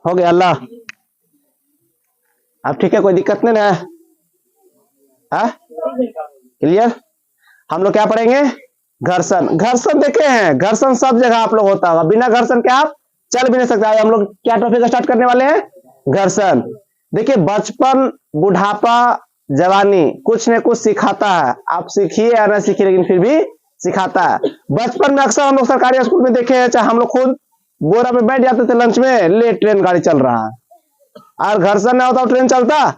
हो गया अल्लाह। अब ठीक है, कोई दिक्कत नहीं है? क्लियर? हम लोग क्या पढ़ेंगे? घर्षण। घर्षण देखे हैं, घर्षण सब जगह आप लोग होता होगा, बिना घर्षण के आप चल भी नहीं सकते। आज हम लोग क्या टॉपिक स्टार्ट करने वाले हैं? घर्षण। देखिए, बचपन, बुढ़ापा, जवानी कुछ न कुछ सिखाता है। आप सीखिए या ना सीखिए, लेकिन फिर भी सिखाता है। बचपन में अक्सर हम लोग सरकारी स्कूल में देखे हैं, चाहे हम लोग खुद बोरा पे बैठ जाते थे लंच में, ले ट्रेन गाड़ी चल रहा है। और घर्षण नहीं होता ट्रेन चलता?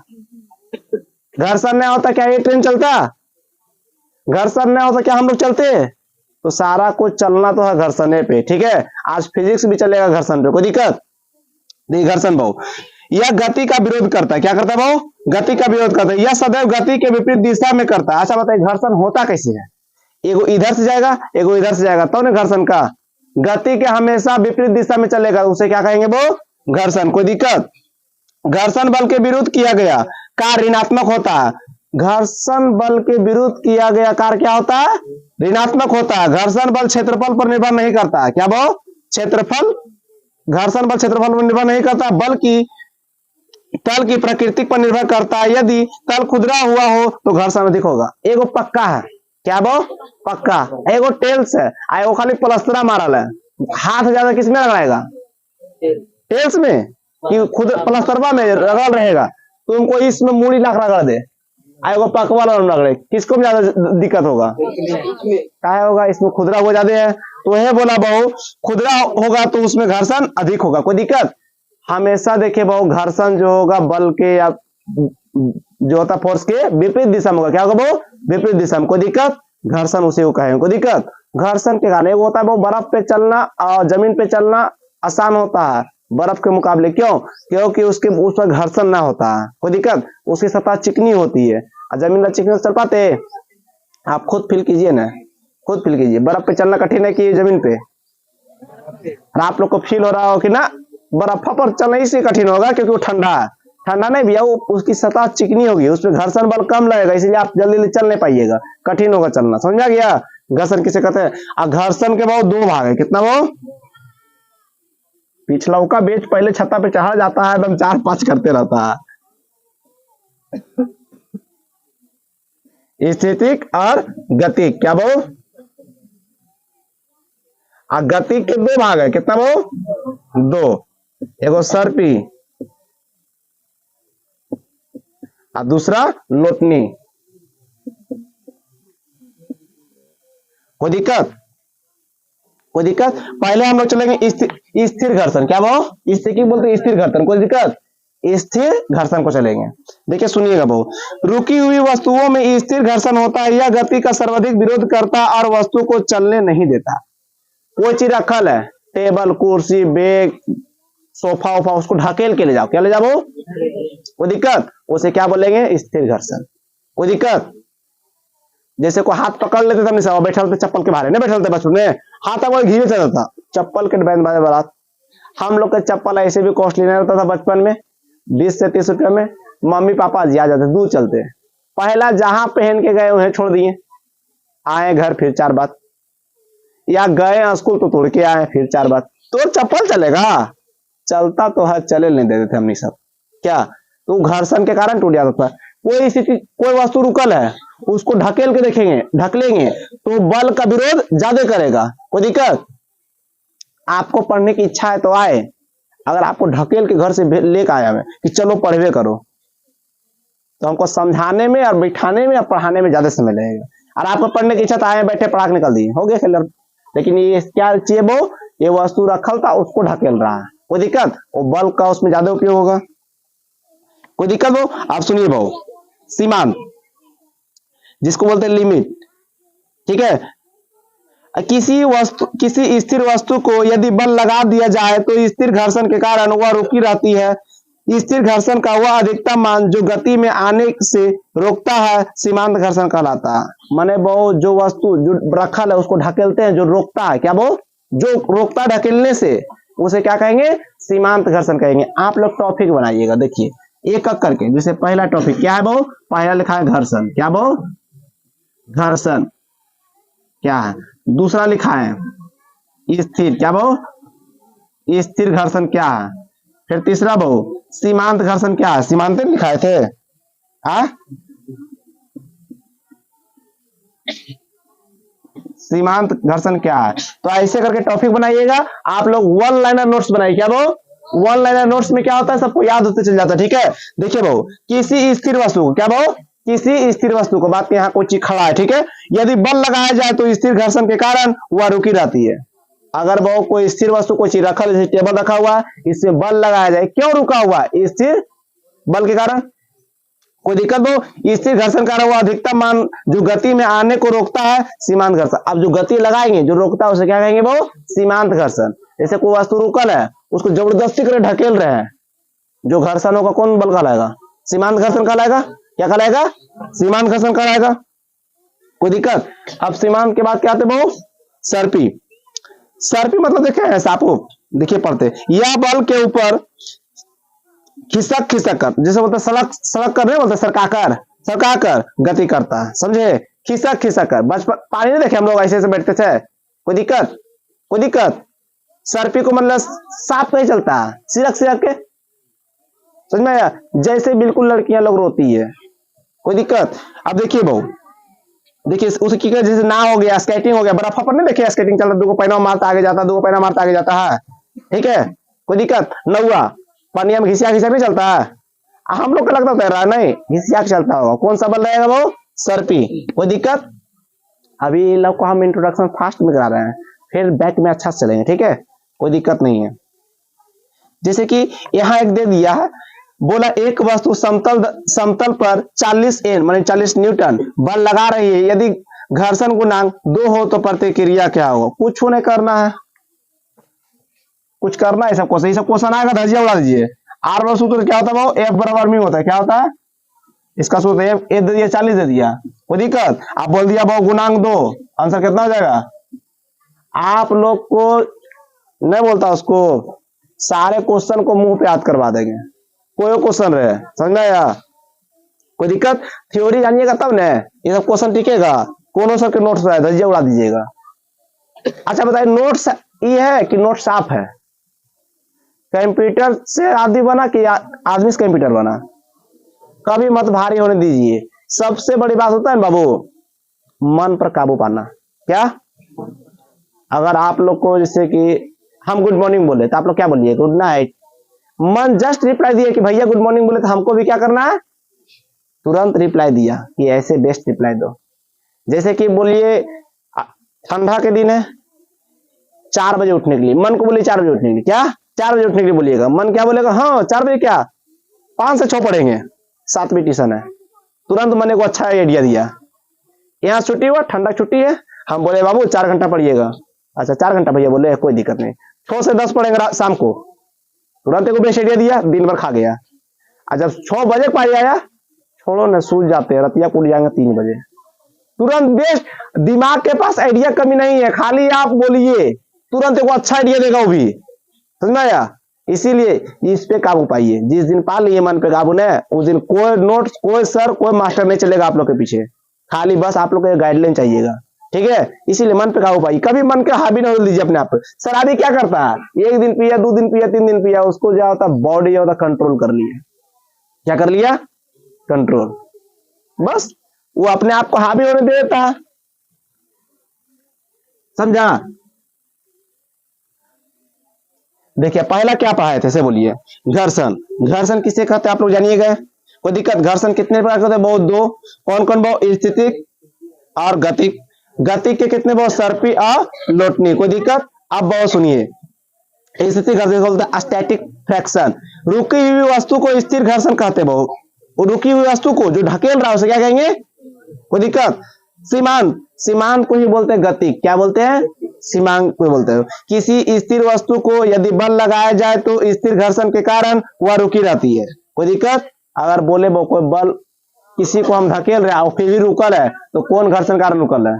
घर्षण नहीं होता क्या ये ट्रेन चलता? घर्षण नहीं होता क्या हम लोग चलते? तो सारा कुछ चलना तो है घर्षण पे, ठीक है। आज फिजिक्स भी चलेगा घर्षण पे, कोई दिक्कत नहीं। घर्षण भाव यह गति का विरोध करता है। क्या करता है भाव? गति का विरोध करता है। यह सदैव गति के विपरीत दिशा में करता है। अच्छा बताइए, घर्षण होता कैसे है? एगो इधर से जाएगा, एगो इधर से जाएगा, तो ना घर्षण का गति के हमेशा विपरीत दिशा में चलेगा, उसे क्या कहेंगे वो? घर्षण। कोई दिक्कत? घर्षण बल के विरुद्ध किया गया कार्य ऋणात्मक होता है। घर्षण बल के विरुद्ध किया गया कार्य क्या होता है? ऋणात्मक होता है। घर्षण बल क्षेत्रफल पर निर्भर नहीं करता है। क्या वो? क्षेत्रफल। घर्षण बल क्षेत्रफल पर निर्भर नहीं करता, बल्कि तल की प्रकृति पर निर्भर करता है। यदि तल खुदरा हुआ हो तो घर्षण अधिक होगा। एगो पक्का है, क्या वो? पक्का। एगो टेल्स है, एगो खाली प्लस्तरा मारल है। हाथ ज्यादा किसमें लगाएगा? टेल्स में कि खुद प्लस्तरवा में रगड़ रहेगा? तुमको इसमें मूड़ी लाख रगड़ दे, एगो पकवा रगड़े, किसको ज्यादा दिक्कत होगा? क्या होगा? इसमें खुदरा हो ज्यादा है, तो यह बोला बहु खुदरा होगा तो उसमें घर्षण अधिक होगा। कोई दिक्कत? हमेशा देखे बहु घर्षण जो होगा बल के या जो होता फोर्स के विपरीत दिशा में होगा। क्या होगा वो? विपरीत दिशा में। कोई दिक्कत? घर्षण उसी को कहेंगे। कोई दिक्कत? घर्षण के कारण वो होता है वो बर्फ पे चलना और जमीन पे चलना आसान होता है बर्फ के मुकाबले। क्यों? क्योंकि उसके उस पर घर्षण ना होता है। कोई दिक्कत? उसकी सतह चिकनी होती है और जमीन पर चिकनी चल पाते? आप खुद फील कीजिए ना, खुद फील कीजिए, बर्फ पे चलना कठिन है कि जमीन पे? और आप लोग को फील हो रहा हो कि ना बर्फ पर चलना इसलिए कठिन होगा क्योंकि वो ठंडा है। ठंडा नहीं भैया, वो उसकी सतह चिकनी होगी, उसमें घर्षण बल कम लगेगा, इसलिए आप जल्दी जल्दी चल नहीं पाइएगा, कठिन होगा चलना। समझा गया? घर्षण किसे कहते हैं? और घर्षण के बहुत दो भाग है। कितना वो? पिछला का बेच पहले छत्ता पे चढ़ा जाता है, एकदम 4-5 करते रहता है। स्थितिक और गतिक। क्या वो? गतिक के दो भाग है। कितना वो? दो। एगो सर्पी और दूसरा लोटनी। कोई दिक्कत? कोई दिक्कत? पहले हम लोग चलेंगे स्थिर घर्षण। क्या वो? स्थिर बोलते हैं स्थिर घर्षण। कोई दिक्कत? स्थिर घर्षण को चलेंगे। देखिए सुनिएगा बहु, रुकी हुई वस्तुओं में स्थिर घर्षण होता है। यह गति का सर्वाधिक विरोध करता और वस्तु को चलने नहीं देता। कोई चीज रखल है, टेबल, कुर्सी, बैग, सोफा वोफा, उसको ढकेल के ले जाओ। क्या ले जाओ? कोई दिक्कत? उसे क्या बोलेंगे? स्थिर घर्षण। कोई दिक्कत? जैसे को हाथ पकड़ लेते थे सब बैठल थे चप्पल के बाहर नहीं बैठल थे बचपन में, हाथ अगर घीरे चलता था चप्पल के बैंड बाजे बारात। हम लोग का चप्पल ऐसे भी कॉस्टली नहीं रहता था बचपन में, 20 से 30 रुपए में मम्मी पापा जी आ जाते, दूर चलते। पहला जहां पहन के गए उन्हें छोड़ दिए, आए घर फिर 4 बात, या गए स्कूल तो तोड़ के आए फिर 4 बात। तो चप्पल चलेगा? चलता तो है, चले नहीं देते थे हमनी सब। क्या? तो घर्षण के कारण टूट जाता था। कोई स्थिति, कोई वस्तु रुकल है, उसको ढकेल के देखेंगे, ढकलेंगे तो बल का विरोध ज्यादा करेगा। कोई दिक्कत? आपको पढ़ने की इच्छा है तो आए, अगर आपको ढकेल के घर से लेकर आया मैं कि चलो पढ़वे करो, तो हमको समझाने में और बैठाने में और पढ़ाने में ज्यादा समय लगेगा। और आपको पढ़ने की इच्छा तो आए बैठे पढ़ा के निकल दिए, हो गया खेल। लेकिन ये क्या चाहिए वो? ये वस्तु रखल था उसको ढकेल रहा है। कोई दिक्कत? वो बल का उसमें ज्यादा उपयोग होगा। कोई दिक्कत हो? आप सुनिए भाऊ, सीमांत जिसको बोलते हैं लिमिट, ठीक है। किसी स्थिर वस्तु को यदि बल लगा दिया जाए तो स्थिर घर्षण के कारण वह रुकी रहती है। स्थिर घर्षण का वह अधिकतम मान जो गति में आने से रोकता है सीमांत घर्षण कहलाता है। माने वो जो वस्तु जो रखल है उसको ढकेलते हैं, जो रोकता है, क्या वो? जो रोकता ढकेलने से, उसे क्या कहेंगे? सीमांत घर्षण कहेंगे। आप लोग टॉपिक बनाइएगा, देखिए एक एक करके। जैसे पहला टॉपिक क्या है वो? पहला लिखा है घर्षण। क्या वो? घर्षण क्या है? दूसरा लिखा है स्थिर। क्या वो? स्थिर घर्षण क्या है। फिर तीसरा बहु सीमांत घर्षण क्या है, सीमांत लिखाए थे आ? सीमांत घर्षण क्या है। तो ऐसे करके टॉपिक बनाइएगा आप लोग, वन लाइनर नोट्स बनाइए। क्या वो वन लाइनर नोट्स में क्या होता है सबको याद होते चल जाता है। ठीक है, देखिए बहु किसी स्थिर वस्तु को, क्या बहु किसी स्थिर वस्तु को, बात यहाँ कोई चीज खड़ा है, ठीक है, यदि बल लगाया जाए तो स्थिर घर्षण के कारण वह रुकी रहती है। अगर बहु कोई स्थिर वस्तु कोई चीज रखा, जैसे टेबल रखा हुआ है, इसमें बल लगाया जाए, क्यों रुका हुआ है, स्थिर बल के कारण। कोई दिक्कत हो, स्थिर घर्षण कारण वो अधिकतम मान जो गति में आने को रोकता है सीमांत घर्षण। अब जो गति लगाएंगे जो रोकता है उसे क्या कहेंगे वो सीमांत घर्षण। जैसे कोई वस्तु रुकल है उसको जबरदस्ती करे ढकेल रहे हैं, जो घर्षण होगा कौन बल कहलाएगा, सीमांत घर्षण कहलाएगा। क्या कहलाएगा, सीमांत घर्षण कहलाएगा। कोई दिक्कत। अब सीमांत के बाद क्या आते बहु सर्पी। सर्पी मतलब देखे सापू, देखिए पढ़ते, यह बल के ऊपर खिसक खिसक कर, जैसे बोलते सड़क सड़क कर, नहीं बोलते सरकाकर, सरकाकर गति करता है, समझे, खिसक खिसक कर। बचपन पानी नहीं देखे हम लोग ऐसे ऐसे बैठते थे, कोई दिक्कत, कोई दिक्कत। सर्पी को मतलब सांप नहीं चलता है, सिरक सिरक के, समझ में आया, जैसे बिल्कुल लड़कियां लोग रोती है, कोई दिक्कत। अब देखिए बहु, देखिए उसकी जैसे नाव हो गया, स्केटिंग हो गया, बर्फ पर नहीं देखे स्केटिंग चलता, दो पैना मारता आगे जाता, दो पैना मारता आगे जाता है, ठीक है, कोई दिक्कत। नौवा पानी में घिसिया घिसिया नहीं चलता है, हम लोग को लगता तैर रहा नहीं, घिसिया चलता होगा, कौन सा बल रहेगा वो सर्पी। कोई दिक्कत। अभी लोग को हम इंट्रोडक्शन फास्ट में करा रहे हैं, फिर बैक में अच्छा से चलेंगे, ठीक है, कोई दिक्कत नहीं है। जैसे कि यहाँ एक दे दिया है, बोला एक वस्तु समतल समतल पर 40 N माने 40 न्यूटन बल लगा रही है, यदि घर्षण गुणांक 2 हो तो प्रतिक्रिया क्या होगा। कुछ नहीं करना है, कुछ करना है, सब क्वेश्चन आएगा धजिया उड़ा दीजिए। आर बल सूत्र क्या होता है वो, एफ बराबर म्यू होता है, क्या होता है इसका सूत्र, एफ दे दिया 40 दे दिया, कोई दिक्कत। आप बोल दिया वो गुणांक 2, आंसर कितना हो जाएगा। आप लोग को नहीं बोलता उसको, सारे क्वेश्चन को मुंह पे याद करवा देंगे, कोई क्वेश्चन रहे, समझ में आया, कोई दिक्कत। थ्योरी जानिएगा तब न ये सब क्वेश्चन टिकेगा। कौन सर के नोट्स है धजिया उड़ा दीजिएगा। अच्छा बताइए नोट्स ये है कि नोट साफ है, कंप्यूटर से आदमी बना कि आदमी से कंप्यूटर बना, कभी मत भारी होने दीजिए। सबसे बड़ी बात होता है बाबू मन पर काबू पाना। क्या, अगर आप लोग को जैसे कि हम गुड मॉर्निंग बोले तो आप लोग क्या बोलिए गुड नाइट, मन जस्ट रिप्लाई दिए कि भैया गुड मॉर्निंग बोले तो हमको भी क्या करना है तुरंत रिप्लाई दिया कि ऐसे बेस्ट रिप्लाई दो। जैसे कि बोलिए ठंडा के दिन है 4 बजे उठने के लिए, मन को बोलिए 4 बजे उठने के लिए, क्या 4 बजे उठने के लिए बोलिएगा, मन क्या बोलेगा हाँ 4 बजे, क्या 5 से 6 पढ़ेंगे, 7 बजे ट्यूशन है, तुरंत मन को अच्छा आइडिया दिया। यहाँ छुट्टी हुआ, ठंडा छुट्टी है, हम बोले बाबू 4 घंटा पढ़िएगा, अच्छा 4 घंटा भैया बोले कोई दिक्कत नहीं, 6 से 10 पढ़ेंगे शाम को, तुरंत को बेस्ट आइडिया दिया, दिन भर खा गया। और जब 6 बजे पारी आया, छोड़ो न सूझ जाते हैं, रतिया कूद जाएंगे 3 बजे, तुरंत बेस्ट, दिमाग के पास आइडिया कमी नहीं है, खाली आप बोलिए तुरंत को अच्छा आइडिया देगा वो भी, समझ में आया। इसीलिए इस पे काबू पाइए, जिस दिन पा लिए मन पे काबू न, उस दिन कोई नोट्स कोई सर कोई मास्टर नहीं चलेगा आप लोग के पीछे, खाली बस आप लोग को गाइडलाइन चाहिएगा, ठीक है। इसीलिए मन पे काबू पाइए, कभी मन के हावी न दीजिए अपने आप पे। सर आदि क्या करता है, 1 दिन पिया, 2 दिन पिया, 3 दिन पिया, उसको क्या होता बॉडी होता कंट्रोल कर लिया, क्या कर लिया कंट्रोल, बस वो अपने आप को हावी होने दे देता है, समझा। देखिए पहला क्या पढ़ाए थे से बोलिए, घर्षण। घर्षण किसे कहते हैं आप लोग जानिएगा, कोई दिक्कत। घर्षण कितने प्रकार के होते हैं, बहुत 2, कौन कौन, बहुत स्थितिक और गतिक। गतिक के कितने, बहुत सर्पी और लोटनी, कोई दिक्कत। अब बहुत सुनिए, स्थितिक घर्षण बोलते हैं स्टैटिक फ्रैक्शन, रुकी हुई वस्तु को स्थिर घर्षण कहते हैं, बहुत रुकी हुई वस्तु को जो ढकेल रहा है उसे क्या कहेंगे, कोई दिक्कत। सीमांत, सीमांत को ही बोलते हैं गति, क्या बोलते हैं सीमांत को बोलते हैं। किसी स्थिर वस्तु को यदि बल लगाया जाए तो स्थिर घर्षण के कारण वह रुकी रहती है, कोई दिक्कत। अगर बोले वो कोई बल किसी को हम धकेल रहे हैं फिर भी रुकल है तो कौन घर्षण कारण रुकल है,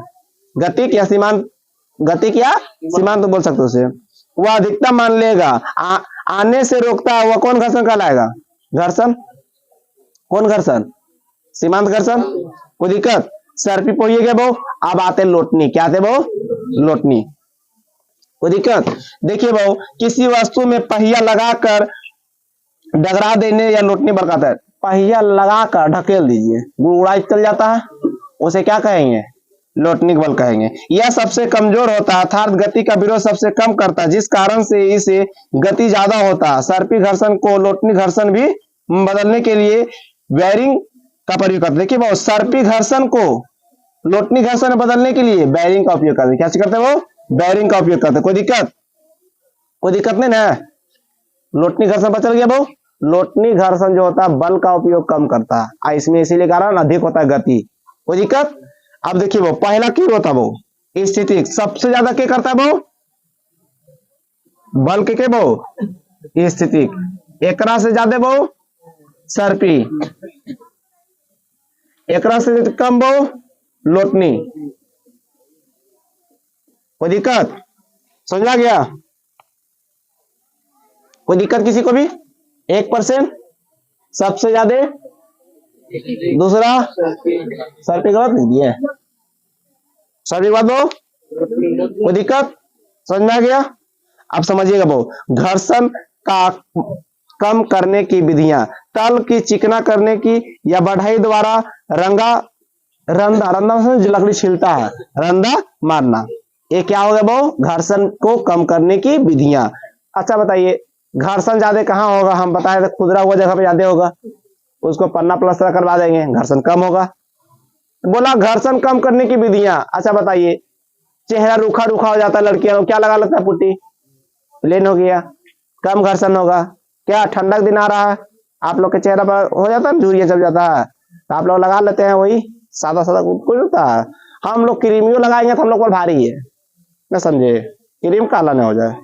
गतिक या सीमांत, गतिक या सीमांत तो बोल सकते हो उसे। वह अधिकतम मान लेगा आने से रोकता है, वह कौन घर्षण कहलाएगा, घर्षण, कौन घर्षण, सीमांत घर्षण, कोई दिक्कत। सर्पी पढ़िए क्या वो। अब आते लोटनी, क्या थे वो लोटनी, कोई दिक्कत? देखिए भाऊ, किसी वस्तु में पहिया लगाकर डगरा देने या लौटने पर कहता है, पहिया लगाकर ढकेल दीजिए, गुड़गुड़ा चल जाता है, उसे क्या कहेंगे? लौटने बल कहेंगे। यह सबसे कमजोर होता है अर्थात गति का विरोध सबसे कम करता है, जिस कारण से इसे गति ज्यादा होता है। सर्पी घर्षण को लोटनी घर्षण भी बदलने के लिए बेयरिंग का प्रयोग करते हैं। देखिए भाऊ, सर्पी घर्षण को लोटनी घर्षण में बदलने के लिए बेयरिंग का उपयोग करते हैं। क्या करते हैं वो? बेयरिंग का उपयोग करते हैं। कोई दिक्कत? कोई दिक्कत नहीं ना? लोटनी घर्षण पता चल गया भाऊ? लोटनी घर्षण जो होता है बल का उपयोग कम करता है, इसमें इसीलिए कारण अधिक होता है गति। कोई दिक्कत? अब देखिए वो पहला क्यों होता है वो? स्थिति सबसे ज्यादा क्या करता है वो? बल के वो स्थिति, एकरा से ज्यादा वो सर्पी, एकरा से कम वो लोटनी। कोई दिक्कत? समझा गया? कोई दिक्कत किसी को भी? 1% सबसे ज्यादा, दूसरा सर्पी गलत नहीं दिया, सर्पी बात दो। कोई दिक्कत? समझ में आ गया? अब समझिएगा वो घर्षण का कम करने की विधियां, तल की चिकना करने की या बढ़ाई द्वारा रंगा रंधा, रंधा जो लकड़ी छिलता है, रंधा मारना, ये क्या हो गया वो? घर्षण को कम करने की विधियां। अच्छा बताइए, घर्षण ज्यादा कहाँ होगा? हम बताए थे खुदरा हुआ जगह पे ज्यादा होगा, उसको पन्ना प्लास्टर करवा देंगे, घर्षण कम होगा। बोला घर्षण कम करने की विधियां। अच्छा बताइए, चेहरा रूखा रूखा हो जाता है लड़कियों को, क्या लगा लगता है? पुट्टी, प्लेन हो गया, कम घर्षण होगा। क्या ठंडक दिन आ रहा है, आप लोग के चेहरा पर हो जाता है झुर्रियां चल जाता है, तो आप लोग लगा लेते हैं वही सादा सादा कुछ होता है। हम लोग क्रीमियो लगाएंगे तो हम लोग पर भारी है ना, समझे? क्रीम काला ना हो जाए।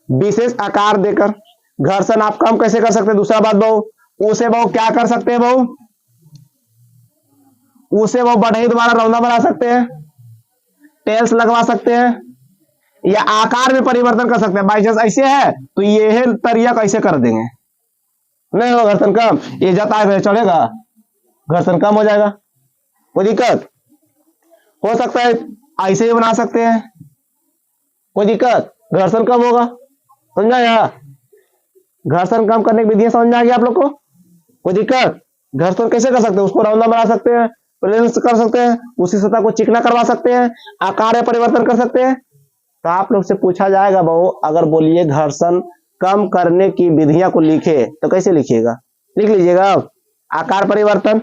विशेष आकार देकर घर्षण आप कम कैसे कर सकते हैं? दूसरा बात बहु, उसे बहु क्या कर सकते हैं? बहु उसे वो बढ़ई द्वारा रौंदा बना सकते हैं, टेल्स लगवा सकते हैं, या आकार में परिवर्तन कर सकते हैं। बाई चांस ऐसे है तो ये तरिया कैसे कर देंगे, नहीं होगा घर्षण कम, ये जाता है चढ़ेगा, घर्षण कम हो जाएगा। कोई दिक्कत? हो सकता है ऐसे ही बना सकते हैं, कोई दिक्कत? घर्षण कम होगा। समझा या? घर्षण कम करने की विधियां समझ में आ गई आप लोग को? कोई दिक्कत? घर्षण कैसे कर सकते हैं? उसको राउंडा बना सकते हैं, प्लेन्स कर सकते हैं, उसी सतह को चिकना करवा सकते हैं, आकार में परिवर्तन कर सकते हैं। तो आप लोग से पूछा जाएगा बहु, अगर बोलिए घर्षण कम करने की विधियां को लिखे तो कैसे लिखिएगा? लिख लीजिएगा। आकार परिवर्तन,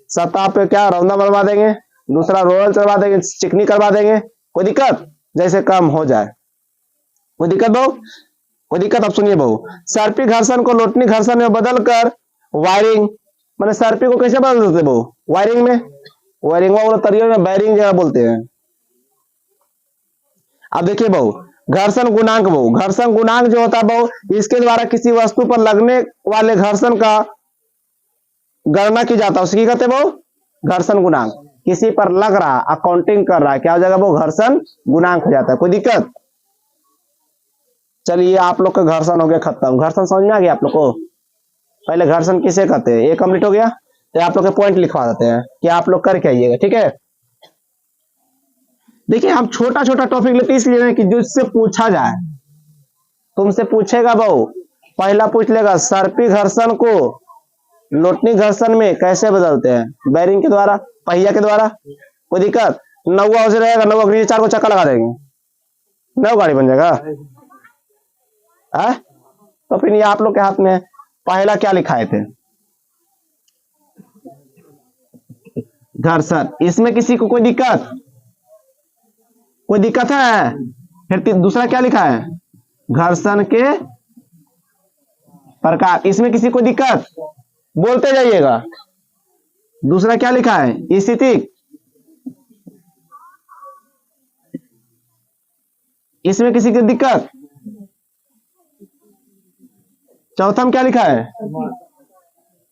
सतह पे क्या राउंडा बनवा देंगे, दूसरा रोल करवा देंगे, चिकनी करवा देंगे। कोई दिक्कत? जैसे कम हो जाए। कोई दिक्कत बहु? कोई दिक्कत? अब सुनिए बहु, सर्पी घर्षण को लोटनी घर्षण में बदल कर वायरिंग, मैंने सर्पी को कैसे बदल देते बहु? वायरिंग में, वायरिंग वाला तरिया में बैरिंग जगह बोलते हैं। अब देखिए बहु, घर्षण गुणांक बहु, घर्षण गुणांक जो होता है बहु, इसके द्वारा किसी वस्तु पर लगने वाले घर्षण का गणना की जाता है, उसकी कहते बहु घर्षण गुणांक। किसी पर लग रहा, अकाउंटिंग कर रहा है, क्या हो जाएगा वो? घर्षण गुणांक हो जाता है। कोई दिक्कत? चलिए आप लोग का घर्षण हो गया खत्म। घर्षण समझ में आ गया आप लोग को? पहले घर्षण किसे कहते हैं ये कंप्लीट हो गया, तो आप लोग के पॉइंट लिखवा देते हैं कि आप लोग करके आइएगा, ठीक है? देखिए हम छोटा छोटा टॉपिक लेते इसलिए कि जिससे पूछा जाए, तुमसे पूछेगा बहु, पहला पूछ लेगा सर्पी घर्षण को लोटनी घर्षण में कैसे बदलते हैं? बैरिंग के द्वारा, पहिया के द्वारा। कोई दिक्कत? नौवा हो रहेगा, नौवा के नीचे 4 को चक्का लगा देंगे, नौ गाड़ी बन जाएगा। तो फिर ये आप लोग के हाथ में पहला क्या लिखाए थे? घर्षण। इसमें किसी को कोई दिक्कत? कोई दिक्कत है? फिर दूसरा क्या लिखा है? घर्षण के प्रकार। इसमें किसी को दिक्कत? बोलते जाइएगा। दूसरा क्या लिखा है? स्थिति। इसमें किसी की दिक्कत? चौथा में क्या लिखा है?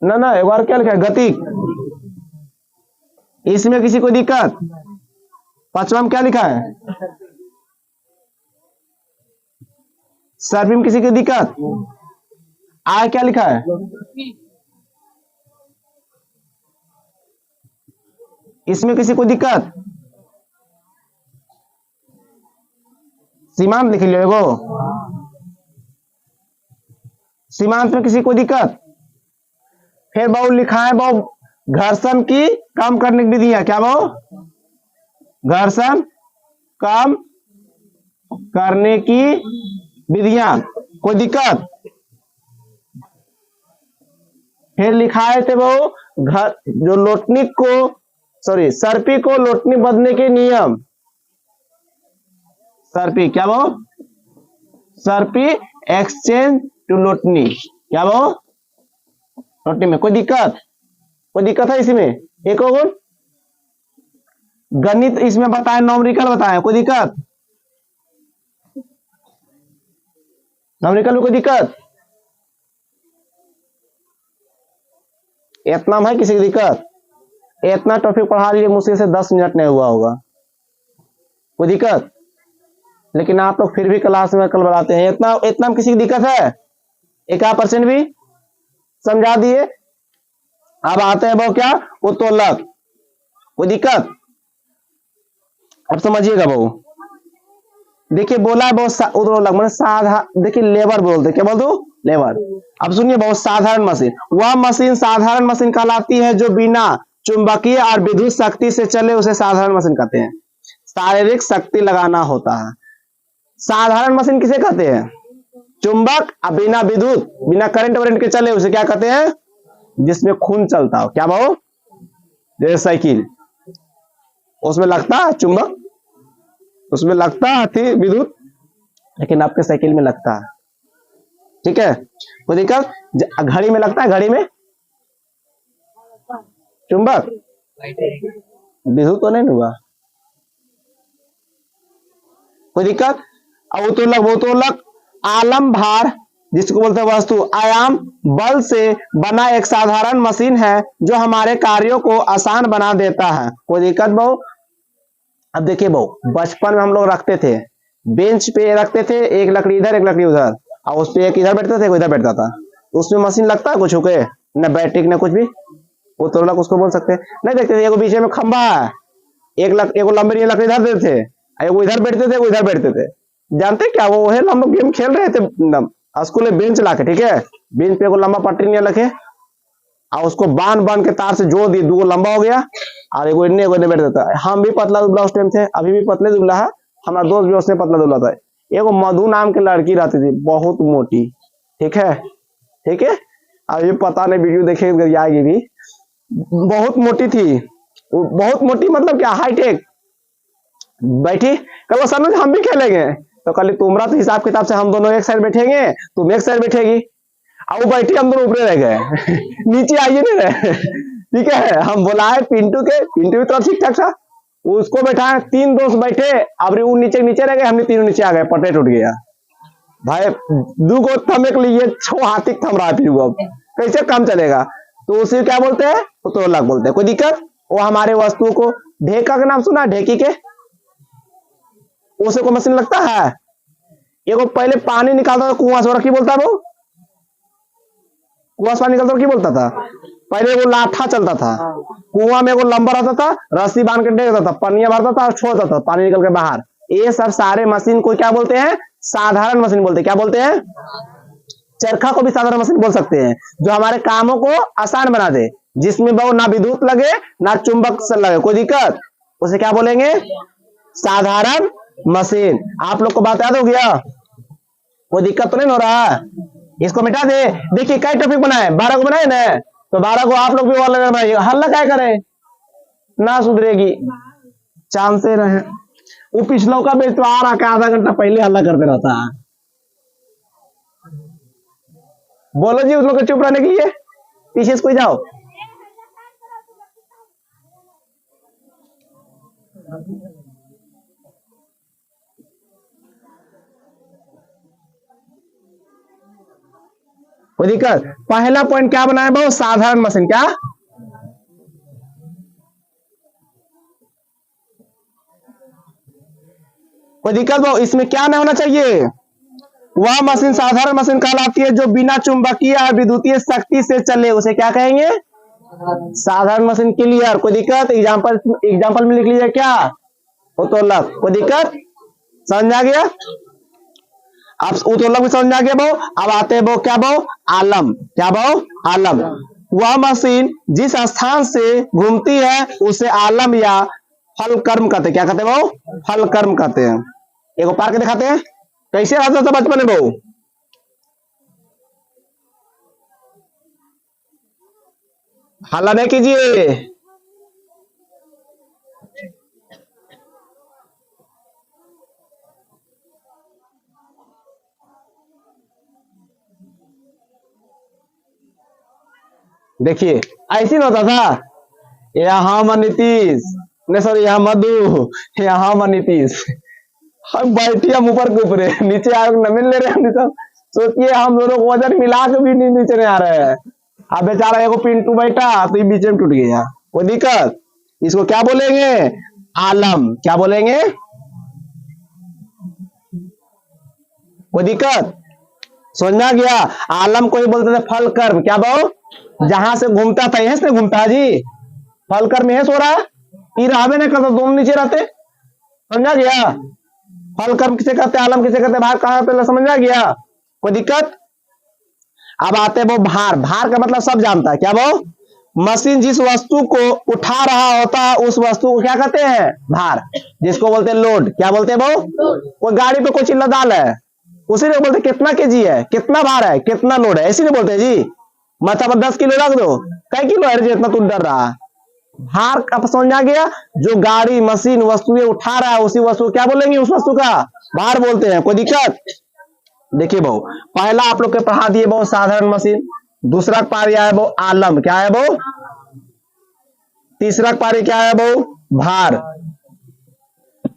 ना एक बार क्या लिखा है? गति। इसमें किसी को दिक्कत? पांचवा में क्या लिखा है? सर्पी में किसी की दिक्कत? आय क्या लिखा है? इसमें किसी को दिक्कत? सीमांत लिख लियो एगो, सीमांत में किसी को दिक्कत। फिर बहु लिखा है बहु घर्षण की कम करने की विधियां, क्या बहु घर्षण कम करने की विधियां, कोई दिक्कत। फिर लिखा है थे वो घर जो लोटनी को सॉरी सर्पी को लोटनी बदलने के नियम, सर्पी क्या वो सर्पी एक्सचेंज टू लोटनी, क्या वो लोटनी में कोई दिक्कत, कोई दिक्कत है इसमें। एक और गणित इसमें बताए, नॉमरिकल बताए, कोई दिक्कत, नॉमरिकल में कोई दिक्कत, इतना है किसी की दिक्कत। इतना टॉपिक पढ़ा लीजिए, मुश्किल से 10 मिनट नहीं हुआ होगा, कोई दिक्कत। लेकिन आप लोग फिर भी क्लास में कल बढ़ाते हैं, इतना इतना में किसी की दिक्कत है, 1% भी समझा दिए। अब आते हैं बहु क्या उत्तोलक, कोई दिक्कत। अब समझिएगा बहु, देखिए बोला है बहुत उत्तोलक मैंने साधा, देखिए लेबर बोलते, क्या बोल दो लेबर। अब सुनिए बहुत साधारण मशीन, वह मशीन साधारण मशीन कहलाती है जो बिना चुंबकीय और विद्युत शक्ति से चले, उसे साधारण मशीन कहते हैं। शारीरिक शक्ति लगाना होता है। साधारण मशीन किसे कहते हैं, चुंबक और बिना विद्युत बिना करंट वरेंट के चले, उसे क्या कहते हैं, जिसमें खून चलता हो, क्या भाव, जैसे साइकिल, उसमें लगता है चुंबक, उसमें लगता है विद्युत, लेकिन आपके साइकिल में लगता है, ठीक है। कोई दिक्कत, घड़ी में लगता है, घड़ी में चुंबक, विद्युत तो नहीं हुआ, कोई दिक्कत। अब उत्तोलक आलम भार जिसको बोलते हैं वस्तु आयाम बल से बना एक साधारण मशीन है जो हमारे कार्यों को आसान बना देता है, कोई दिक्कत बहु। अब देखिए बहु बचपन में हम लोग रखते थे, बेंच पे रखते थे, एक लकड़ी इधर एक लकड़ी उधर, और उस पे एक इधर बैठता था एक इधर बैठता था, उसमें मशीन लगता है कुछ होके, न बैटरी न कुछ भी, उत्तोलक उसको बोल सकते हैं। नहीं देखते थे, एक बीच में खंबा है, एक लंबी लकड़ी इधर देते थे, एगो इधर बैठते थे, एगो इधर बैठते थे, जानते क्या वो है, हम लोग गेम खेल रहे थे स्कूल में, बेंच लाके, ठीक है, बेंच पे एगो लंबा पट्टी नहीं रखे, और उसको बांध के तार से जोड़ दिए, 2 लंबा हो गया, और एगो इन्ने बैठ जाता है। हम भी पतला दुबला उस टाइम थे, अभी भी पतले दुबला है, हमारा दोस्त भी उसने पतला दुबला था। एगो मधु नाम की लड़की रहती थी, बहुत मोटी, ठीक है, ठीक है, अभी पता नहीं वीडियो देखेगी आएगी भी, बहुत मोटी थी, बहुत मोटी मतलब क्या हाईटेक, बैठी कल सर हम भी खेलेंगे, तो कल तुम्हारा तो हिसाब किताब से हम दोनों एक साइड बैठेंगे, तुम एक साइड बैठेगी, और वो बैठी, हम दोनों ऊपर रह गए नीचे आइए नहीं रहे, ठीक है। हम बुलाए पिंटू भी तो ठीक ठाक था, उसको बैठाए, 3 दोस्त बैठे, अब वो नीचे रह गए, हमने तीनों नीचे आ गए, पटे टूट गया भाई, 2 गो थमे के लिए 6 हाथी थम रहा फिर, अब कैसे काम चलेगा। तो उसे क्या बोलते हैं, उत्तोलक बोलते हैं, कोई दिक्कत। वो हमारे वस्तुओं को, ढेका का नाम सुना, ढेकी के, उसे को मशीन लगता है, एगो पहले पानी निकालता था कुआं से, की बोलता है वो, कुआं से पानी निकलता की बोलता था, पहले वो लाठा चलता था, कुआं में वो लंबा रहता था, रस्सी बांध के देता था, पनिया भरता था और छोड़ता था, पानी निकल के बाहर। ये सब सारे मशीन को क्या बोलते हैं, साधारण मशीन बोलते हैं, क्या बोलते हैं, चरखा को भी साधारण मशीन बोल सकते हैं, जो हमारे कामों को आसान बना दे, जिसमें वो ना विद्युत लगे ना चुंबक से लगे, कोई दिक्कत, उसे क्या बोलेंगे, साधारण मशीन। आप लोग को बात याद हो गया, कोई दिक्कत तो नहीं हो रहा, इसको मिटा दे। देखिए कई टॉपिक बनाए, 12 को बनाए ना, तो 12 को आप लोग भी वाला बनाइएगा, हल्ला क्या करें, ना सुधरेगी, चांसे रहे। वो पिछलों का बेच तो आ रहा के आधा घंटा पहले हल्ला करते रहता है, बोलो जी उस लोग को चुप रहने के लिए, पीछे से कोई जाओ। कोई दिक्कत। पहला पॉइंट क्या बनाया बहुत, साधारण मशीन, क्या कोई दिक्कत बहु, इसमें क्या नहीं होना चाहिए, वह मशीन साधारण मशीन कहलाती है जो बिना चुंबकीय और विद्युतीय शक्ति से चले, उसे क्या कहेंगे, साधारण मशीन। क्लियर, कोई दिक्कत। एग्जांपल में लिख लीजिए क्या, उत्तोलक, कोई दिक्कत। समझ में आ गया? अब उत्तोलक भी समझ में आ गया बहु। अब आते हैं बहु क्या बहु? आलम। क्या बहु? आलम। वह मशीन जिस स्थान से घूमती है उसे आलम या फल कर्म कहते हैं। क्या कहते हैं बहु? फल कर्म कहते हैं। एक पार के दिखाते हैं कैसे रहता था बचपन में बहु। हल्ला नहीं कीजिए। देखिए ऐसी होता था, यहाँ नीतीश नहीं सॉरी यहाँ मधु, यहाँ नीतीश, हम बैठिए हम ऊपर कूप रहे नीचे आ न मिल ले रहे हम सब। सोचिए हम दोनों को वजन मिला के भी नहीं नीचे नहीं आ रहे हैं। अब बेचारा एगो पिंटू बैठा तो ये बीच में टूट गया, कोई दिक्कत? इसको क्या बोलेंगे? आलम। क्या बोलेंगे? कोई दिक्कत? समझ में आ गया? आलम को ही बोलते थे फल कर्म। क्या बहु? जहां से घूमता था यहीं से घूमता है जी, फल कर्म यहीं सो रहा है, ये रहबे नहीं करता, दोनों नीचे रहते। समझा गया? फल कर्म किसे कहते हैं, आलम किसे कहते हैं, भार कहां पे, समझ में आ गया? कोई दिक्कत? अब आते हैं वो भार। भार का मतलब सब जानता है। क्या वो? मशीन जिस वस्तु को उठा रहा होता है उस वस्तु को क्या कहते हैं? भार। जिसको बोलते हैं लोड। क्या बोलते हैं वो? कोई गाड़ी पे कोई चीज लदा है उसी ने बोलते कितना केजी है, कितना भार है, कितना लोड है, ऐसी नहीं बोलते जी। माथा पर 10 किलो रख दो, कई किलो है जितना तू डर रहा है। भार का समझ आ गया? जो गाड़ी मशीन वस्तुएं उठा रहा है उसी वस्तु क्या बोलेंगे? उस वस्तु का भार बोलते हैं। कोई दिक्कत? देखिए बहु, पहला आप लोग के पढ़ा दिए बहु साधारण मशीन, दूसरा पारी आया बहु आलम। क्या है बहु? तीसरा पारी क्या है बहु? भार।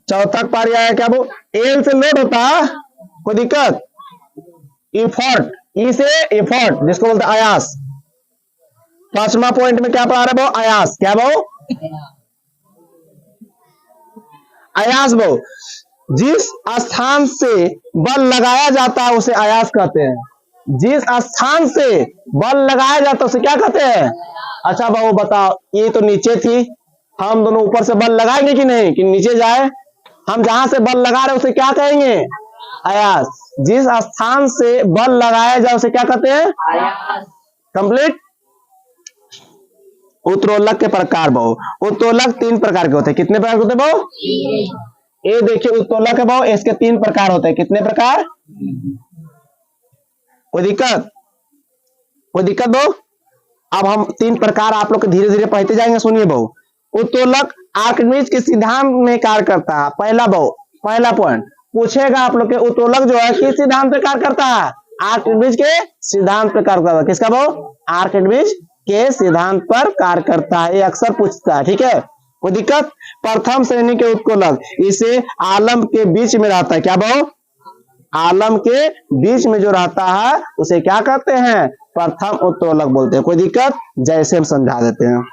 चौथा पारी आया क्या बहु? एल से लोड होता है। कोई दिक्कत? इफर्ट, ई से इफर्ट जिसको बोलते हैं आयास। पांचवा पॉइंट में क्या पढ़ा रहे बहु? आयास। क्या बहु? आयास बहु, जिस स्थान से बल लगाया जाता है उसे आयास कहते हैं। जिस स्थान से बल लगाया जाता है उसे क्या कहते हैं? अच्छा बहु बताओ, ये तो नीचे थी, हम दोनों ऊपर से बल लगाएंगे कि नहीं कि नीचे जाए? हम जहां से बल लगा रहे उसे क्या कहेंगे? आयास। जिस स्थान से बल लगाया जाए उसे क्या कहते हैं? आयास। कंप्लीट। उत्तोलक के प्रकार बहु, उत्तोलक 3 प्रकार के होते हैं। कितने प्रकार के होते हैं बहु? ये देखिए उत्तोलक है बहु, इसके 3 प्रकार होते हैं। कितने प्रकार? कोई दिक्कत? कोई दिक्कत बहु? अब हम 3 प्रकार आप लोग धीरे धीरे पढ़ते जाएंगे। सुनिए बहु, उत्तोलक आर्किमिडीज के सिद्धांत में कार्य करता है। पहला बहु, पहला पॉइंट पूछेगा आप लोग के, उत्तोलक जो है किस सिद्धांत पर कार्य करता है? आर्किमिडीज के सिद्धांत पर कार्य करता है। किसका बहु? आर्किमिडीज के सिद्धांत पर कार्य करता है, ये अक्सर पूछता है। ठीक है, कोई दिक्कत? प्रथम श्रेणी के उत्तोलक इसे आलम के बीच में रहता है। क्या बहु? आलम के बीच में जो रहता है उसे क्या कहते हैं? प्रथम उत्तोलक बोलते हैं। कोई दिक्कत? जैसे हम समझा देते हैं।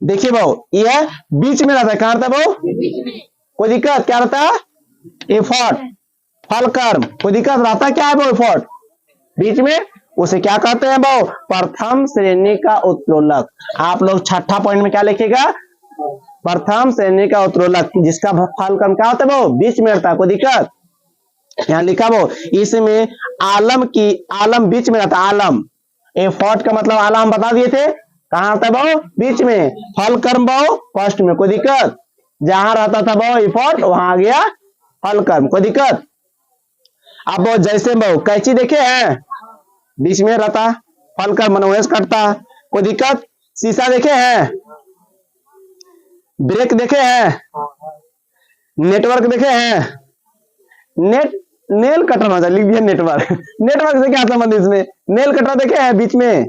देखिए बहु, यह बीच में रहता है। कहां रहता है बहु? कोई दिक्कत? क्या रहता है? एफर्ट, फल कर्म। कोई दिक्कत? रहता है क्या है बहु? एफर्ट बीच में, उसे क्या कहते हैं बहु? प्रथम श्रेणी का उत्तोलक। आप लोग छठा पॉइंट में क्या लिखेगा? प्रथम श्रेणी का उत्तोलक जिसका फल कर्म क्या होता है बहु? बीच में रहता है। कोई दिक्कत? यहाँ लिखा बहु, इसमें आलम की, आलम बीच में रहता है। आलम, एफर्ट का मतलब आलम हम बता दिए थे, कहां रहता है बहु? बीच में। फल कर्म बहु फर्स्ट में। कोई दिक्कत? जहां रहता था बहु एफर्ट वहां आ गया फल कर्म। कोई दिक्कत? अब बहु जैसे बहु कैंची देखे हैं, बीच में रहता फल कर्म, मनोवेश करता। कोई दिक्कत? शीशा देखे हैं, ब्रेक देखे हैं, नेटवर्क देखे हैं, नेट नेल कटर होना चाहिए, लिख दिया नेटवर्क। नेटवर्क से क्या संबंध इसमें? नेल कटर देखे हैं बीच में,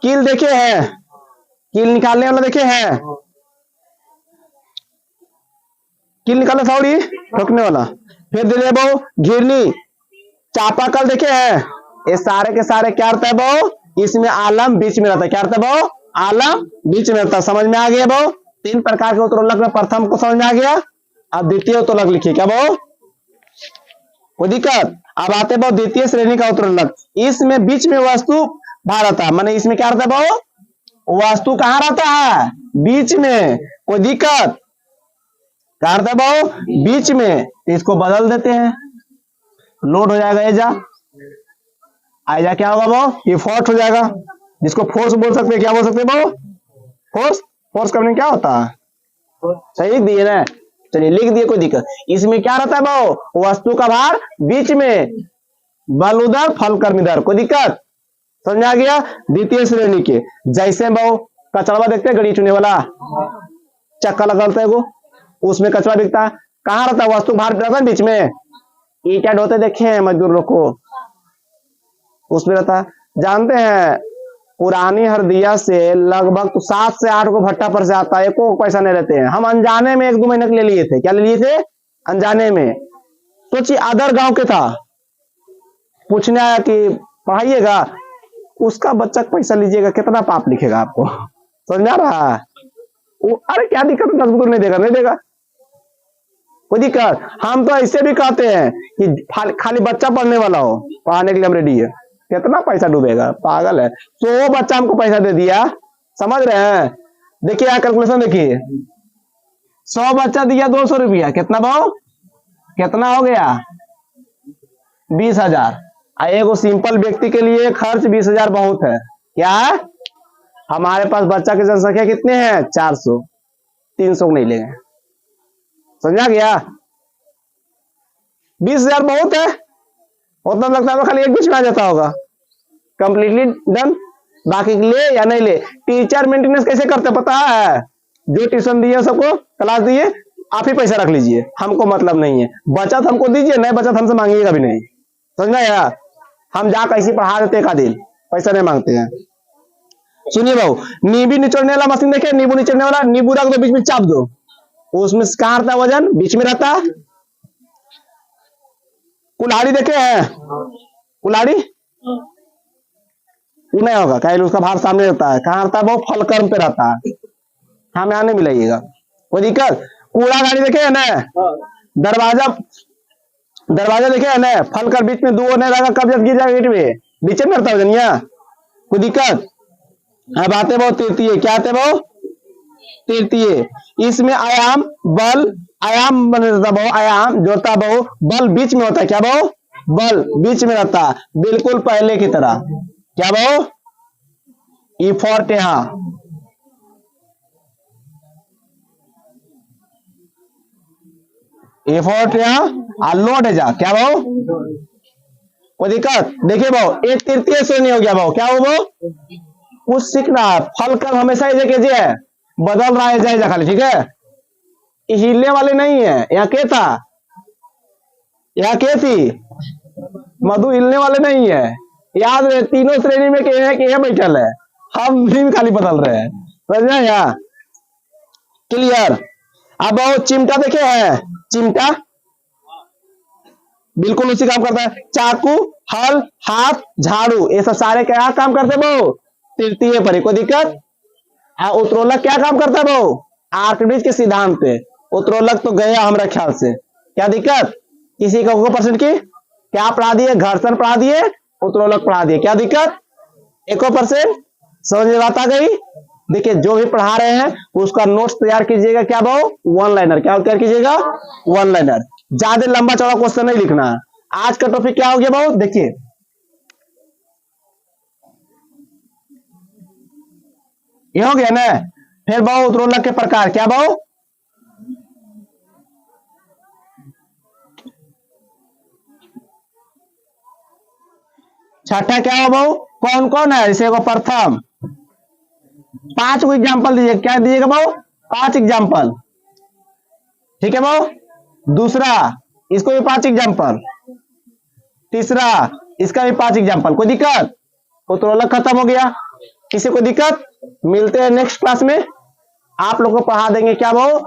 कील देखे हैं, कील निकालने वाला देखे हैं, कील निकालने सॉरी ठोकने वाला। फिर दे दे बहु घिरनी, चापाकल देखे हैं। ये सारे के सारे क्या रहता है बहु? इसमें आलम बीच में रहता है। क्या रहता है बहु? आलम बीच में रहता है। समझ में आ गया बहु? 3 प्रकार के उत्तरोलक में प्रथम को समझ में आ गया। अब द्वितीय उत्तरोलक लिखिए। क्या बहु? कोई दिक्कत? अब आते बहु द्वितीय श्रेणी का उत्तरोलक। इसमें बीच में वस्तु भार रहता है, माने इसमें क्या रहता है बहु? वस्तु कहाँ रहता है? बीच में। कोई दिक्कत? कहाँ रहता है बहु? बीच में। इसको बदल देते हैं, लोड हो जाएगा एजा, आएजा क्या होगा बहु? ये फोर्स हो जाएगा, जिसको फोर्स बोल सकते हैं। क्या बोल सकते हैं बहु? फोर्स। फोर्स करने क्या होता है? सही दिए ना? चलिए लिख दिए, कोई दिक्कत? इसमें क्या रहता है बहु? वस्तु का भार बीच में, बल उधर फल कर्म इधर। कोई दिक्कत? समझ आ गया? द्वितीय श्रेणी के जैसे बहु कचरा देखते हैं, गड़ी चुने वाला चक्का लगाता है वो, उसमें कचरा दिखता है। कहाँ रहता है? वस्तु भार रहता है बीच में। ईटा ढोते देखे हैं मजदूर लोग को, उसमें रहता है। जानते हैं पुरानी हरदिया से लगभग तो 7 से 8 को भट्टा पर से आता है, एको पैसा नहीं रहते हैं। हम अनजाने में 1-2 महीने के ले लिए थे। क्या ले लिए थे? अनजाने में। सोचिए अदर गांव के था, पूछने आया कि पढ़ाइएगा, उसका बच्चा पैसा लीजिएगा, कितना पाप लिखेगा आपको? समझ आ रहा है? अरे क्या दिक्कत, 10 रुपये नहीं देगा, नहीं देगा, कोई दिक्कत? हम तो ऐसे भी कहते हैं कि खाली बच्चा पढ़ने वाला हो, पढ़ाने के लिए हम रेडी है। कितना पैसा डूबेगा, पागल है। 100 बच्चा हमको पैसा दे दिया, समझ रहे हैं? देखिए यहाँ कैलकुलेशन देखिए, 100 बच्चा दिया 200 रुपया, कितना भाव? कितना हो गया? 20,000। एगो सिंपल व्यक्ति के लिए खर्च 20,000 बहुत है। क्या है? हमारे पास बच्चा की जनसंख्या कितने हैं? 400, 300 को नहीं लेंगे। समझा गया? 20,000 बहुत है, उतना लगता है खाली एक बीच में आ जाता होगा, कंप्लीटली डन। बाकी ले या नहीं ले। टीचर मेंटेनेंस कैसे करते पता है? जो ट्यूशन दिए सबको क्लास दिए, आप ही पैसा रख लीजिए, हमको मतलब नहीं है। बचत हमको दीजिए, नहीं बचत हमसे मांगिएगा भी नहीं। समझना यार? हम जा कैसे पढ़ा देते का दिन, पैसा नहीं मांगते हैं। सुनिए भाऊ, नींबू निचोड़ने वाला मशीन देखे, नींबू निचोड़ने वाला, नींबू रख दो बीच में चाप दो, उसमें कहाँ रहता है वजन? बीच में रहता है। कुल्हाड़ी देखे हैं? कुल्हाड़ी नहीं होगा, क्या उसका भार सामने रहता है। कहाँ रहता है? वो फल कर्म पे रहता है, हमें आने मिलेगा, कोई दिक्कत? कूड़ा गाड़ी देखे है ना? दरवाजा, दरवाजा देखे है ना? फल कर बीच में 2 नहीं रहेगा, कब जब गिर जाएगा गेट में, बीच में रहता है वजन, कोई दिक्कत? अब आते बहुत तृतीय, क्या आते बहु? तृतीय। इसमें आयाम बल, आयाम बन रहता बहु, आयाम जोड़ता बहु, बल बीच में होता है। क्या बहु? बल बीच में रहता है, बिल्कुल पहले की तरह। क्या बहु? इफोर्ट यहां, इफोर्ट यहां, लोड है जा। क्या बहु? कोई दिक्कत? देखिए बहु, एक तृतीय श्रेणी हो गया बहु। क्या हो बहु? कुछ सीखना है, फल कर हमेशा ये है, बदल रहा है जाए खाली, ठीक है? हिलने वाले नहीं है। यहाँ के था? यहाँ के थी? मधु हिलने वाले नहीं है, याद रहे। तीनों श्रेणी में के है कि बैठल है, हम भी खाली बदल रहे हैं। समझ यहाँ क्लियर? अब वो चिमटा देखे हैं? चिमटा बिल्कुल उसी काम करता है। चाकू, हल, हाथ, झाड़ू, ये सब सारे क्या काम करते हैं वो? तृतीय पर। कोई दिक्कत? उत्तरोलक क्या काम करता है वो? आर्कमिडीज के सिद्धांत पे। उत्तरोलक तो गया हमारा ख्याल से, क्या दिक्कत? किसी का 1% की क्या पढ़ा दिए? घर्षण पढ़ा दिए, उत्तरोलक पढ़ा दिए, क्या दिक्कत? 1%। समझ में बात आ गई? देखिए जो भी पढ़ा रहे हैं उसका नोट्स तैयार कीजिएगा। क्या भाव? 1 लाइनर। क्या तैयार कीजिएगा? 1 लाइनर। ज्यादा लंबा चौड़ा क्वेश्चन नहीं लिखना। आज का टॉपिक क्या हो गया भाव? देखिए ये हो गया ना। फिर भाव उत्तरोलक के प्रकार। क्या भाव? छठा क्या हो भाव? कौन कौन है? जैसे प्रथम 5 को एग्जाम्पल दीजिए। क्या दीजिएगा भाव? 5 एग्जाम्पल, ठीक है भाव? दूसरा इसको भी 5 एग्जाम्पल, तीसरा, इसका भी 5 एग्जाम्पल। कोई दिक्कत? वो तो अलग खत्म हो गया। किसी को दिक्कत? मिलते हैं नेक्स्ट क्लास में। आप लोग को पढ़ा देंगे क्या वो,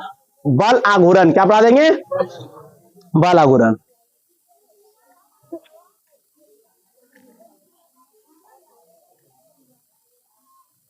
बल आघूर्ण। क्या पढ़ा देंगे? बल आघूर्ण।